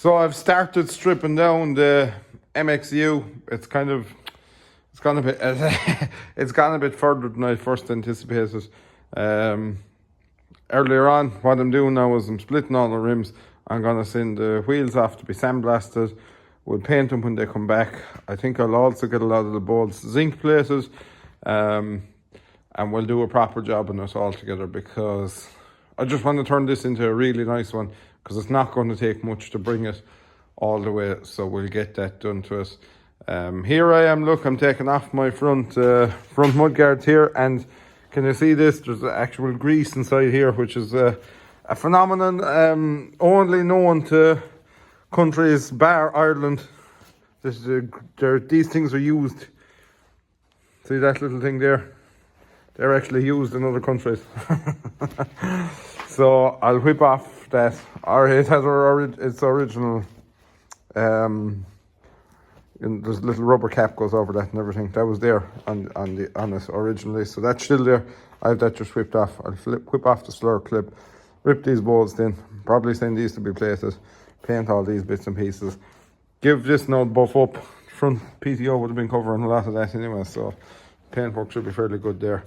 So I've started stripping down the MXU. It's gone a bit it's gone a bit further than I first anticipated. Earlier on, what I'm doing now is I'm splitting all the rims. I'm gonna send the wheels off to be sandblasted. We'll paint them when they come back. I think I'll also get a lot of the bolts zinc plated, and we'll do a proper job on it all together, because I just want to turn this into a really nice one, because it's not going to take much to bring it all the way. So we'll get that done to us. Here I am. Look, I'm taking off my front mud guards here, and can you see this? There's actual grease inside here, which is a phenomenon only known to countries bar Ireland. These things are used. See that little thing there? They're actually used in other countries. So I'll whip off that. Or it has its original. There's a little rubber cap goes over that and everything. That was there on it originally, so that's still there. I have that just whipped off. I'll whip off the slur clip, rip these bolts in, probably send these to be plated, paint all these bits and pieces, give this node buff up. Front PTO would have been covering a lot of that anyway, so paintwork should be fairly good there.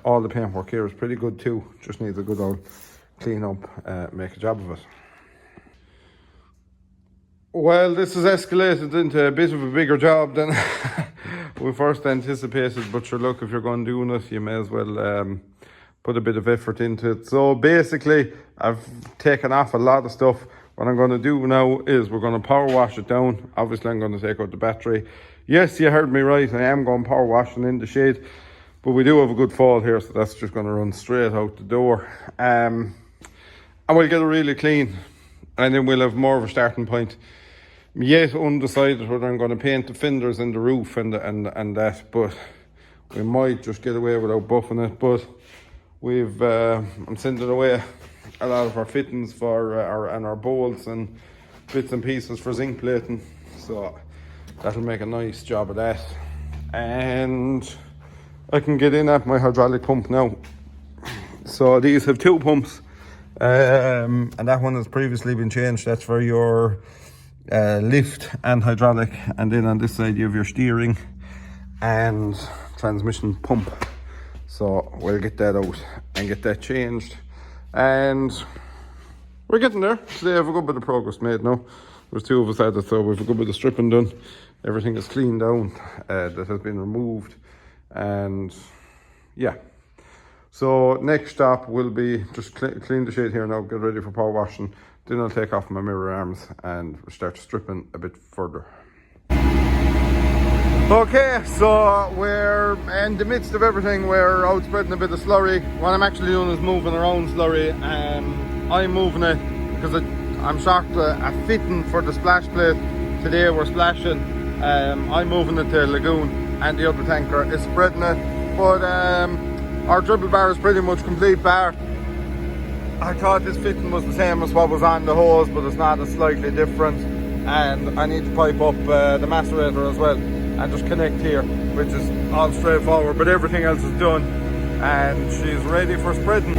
All the paintwork here is pretty good too, just needs a good old clean up, make a job of it. Well, this has escalated into a bit of a bigger job than we first anticipated, but sure, look, if you're going to do it, you may as well put a bit of effort into it. So basically, I've taken off a lot of stuff. What I'm going to do now is we're going to power wash it down. Obviously, I'm going to take out the battery. Yes, you heard me right, I am going power washing in the shade, but we do have a good fall here, so that's just going to run straight out the door. And we'll get it really clean, and then we'll have more of a starting point. Yet undecided whether I'm going to paint the fenders and the roof and that, but we might just get away without buffing it. But I'm sending away a lot of our fittings for our bolts and bits and pieces for zinc plating, so that'll make a nice job of that. And I can get in at my hydraulic pump now. So these have two pumps, and that one has previously been changed. That's for your lift and hydraulic, and then on this side you have your steering and transmission pump. So we'll get that out and get that changed, and we're getting there. Today I have a good bit of progress made now. There's two of us at it, so we've a good bit of stripping done. Everything is cleaned down, that has been removed, and yeah. So next stop will be just clean the shade here now, get ready for power washing. Then I'll take off my mirror arms and start stripping a bit further. Okay, so we're in the midst of everything. We're out spreading a bit of slurry. What I'm actually doing is moving around slurry. I'm moving it because I'm short a fitting for the splash plate. Today we're splashing. I'm moving it to the lagoon, and the other tanker is spreading it. But our dribble bar is pretty much complete bar. I thought this fitting was the same as what was on the hose, but it's not, it's slightly different. And I need to pipe up the macerator as well and just connect here, which is all straightforward, but everything else is done and she's ready for spreading.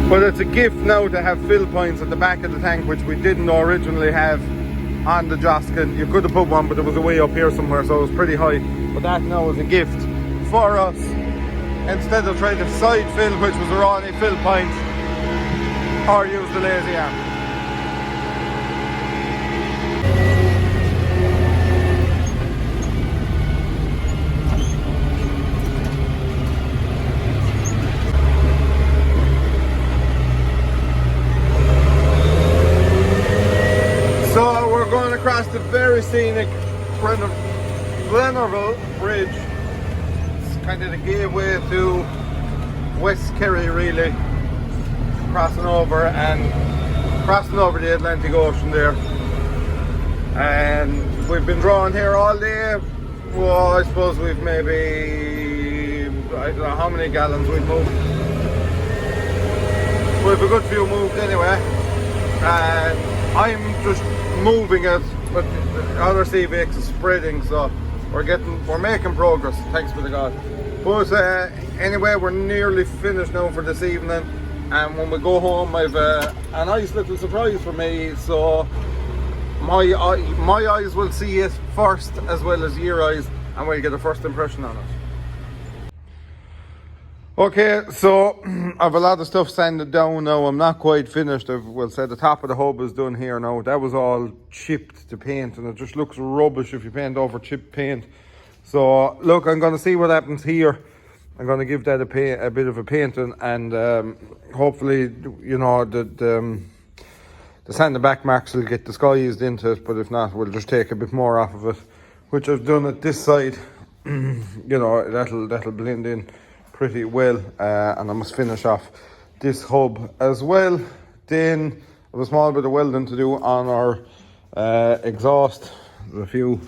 But it's a gift now to have fill points at the back of the tank, which we didn't originally have on the Joskin. You could have put one, but it was way up here somewhere, so it was pretty high. But that now is a gift for us. Instead of trying to side fill, which was our only fill point, or use the lazy arm. So we're going across the very scenic Glenorville Bridge. It's kind of the gateway to West Kerry, really. Crossing over the Atlantic Ocean there, and we've been drawing here all day. Well, I suppose we've maybe, I don't know how many gallons we've moved. We've a good few moved anyway, and I'm just moving it, but the other CVX is spreading, so we're making progress, thanks be to God. But anyway, we're nearly finished now for this evening. And when we go home, I've a nice little surprise for me. So my eyes will see it first as well as your eyes, and we'll get a first impression on it. Okay, so I've a lot of stuff sanded down now. I'm not quite finished. Well, say the top of the hub is done here now. That was all chipped to paint, and it just looks rubbish if you paint over chipped paint. So look, I'm going to see what happens here. I'm going to give that a bit of a painting, and hopefully, you know, the sanding back marks will get disguised into it. But if not, we'll just take a bit more off of it, which I've done at this side. You know, that'll blend in pretty well, and I must finish off this hub as well. Then I have a small bit of welding to do on our exhaust. There's a few,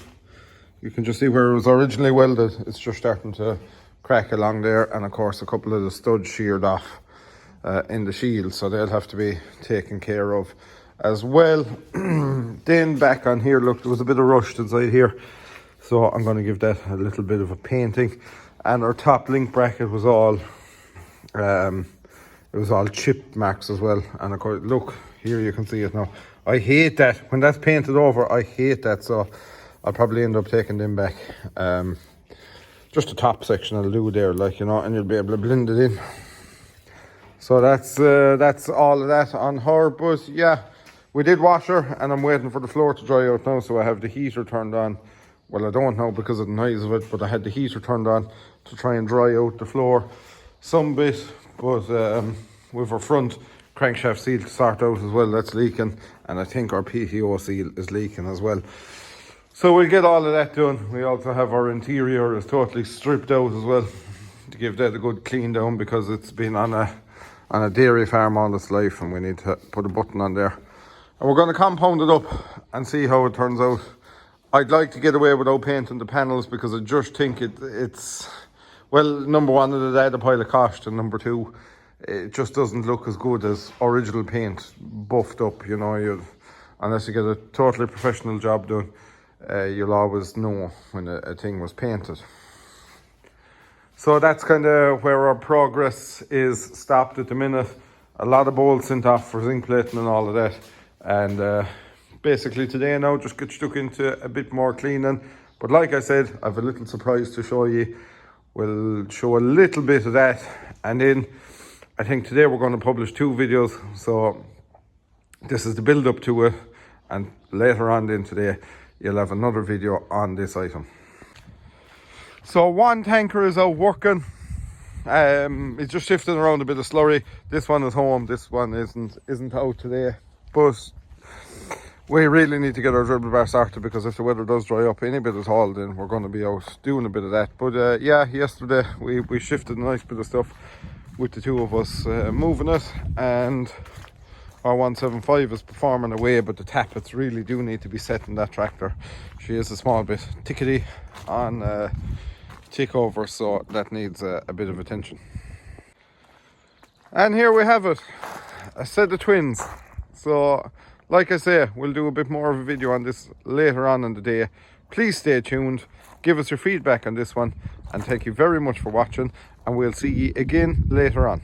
you can just see where it was originally welded. It's just starting to crack along there, and of course a couple of the studs sheared off in the shield, so they'll have to be taken care of as well. Then back on here, look, there was a bit of rust inside here, so I'm going to give that a little bit of a painting. And our top link bracket was all chip marks as well. And of course, look, here you can see it now. I hate that. When that's painted over, I hate that. So I'll probably end up taking them back. Just the top section I'll do there, like, you know, and you'll be able to blend it in. So that's all of that on her. But yeah, we did wash her, and I'm waiting for the floor to dry out now. So I have the heater turned on. Well, I don't know because of the noise of it, but I had the heater turned on to try and dry out the floor some bit. But with our front crankshaft seal to sort out as well, that's leaking, and I think our PTO seal is leaking as well. So we'll get all of that done. We also have our interior is totally stripped out as well, to give that a good clean down, because it's been on a dairy farm all its life, and we need to put a button on there. And we're going to compound it up and see how it turns out. I'd like to get away without painting the panels, because I just think it's, well, number one, it'd add a pile of cost, and number two, it just doesn't look as good as original paint buffed up, you know. Unless you get a totally professional job done, you'll always know when a thing was painted. So that's kind of where our progress is stopped at the minute. A lot of bolts sent off for zinc plating and all of that, and basically today now just get stuck into a bit more cleaning. But like I said, I have a little surprise to show you. We'll show a little bit of that, and then I think today we're going to publish 2 videos. So this is the build up to it, and later on then today you'll have another video on this item. So one tanker is out working. It's just shifting around a bit of slurry. This one is home, this one isn't out today. But we really need to get our dribble bar started, because if the weather does dry up any bit at all, then we're going to be out doing a bit of that. But yeah, yesterday we shifted a nice bit of stuff with the 2 of us moving it, and our 175 is performing away, but the tappets really do need to be set in that tractor. She is a small bit tickety on tick over, so that needs a bit of attention. And here we have it, a set of twins. So like I say, we'll do a bit more of a video on this later on in the day. Please stay tuned, give us your feedback on this one, and thank you very much for watching, and we'll see you again later on.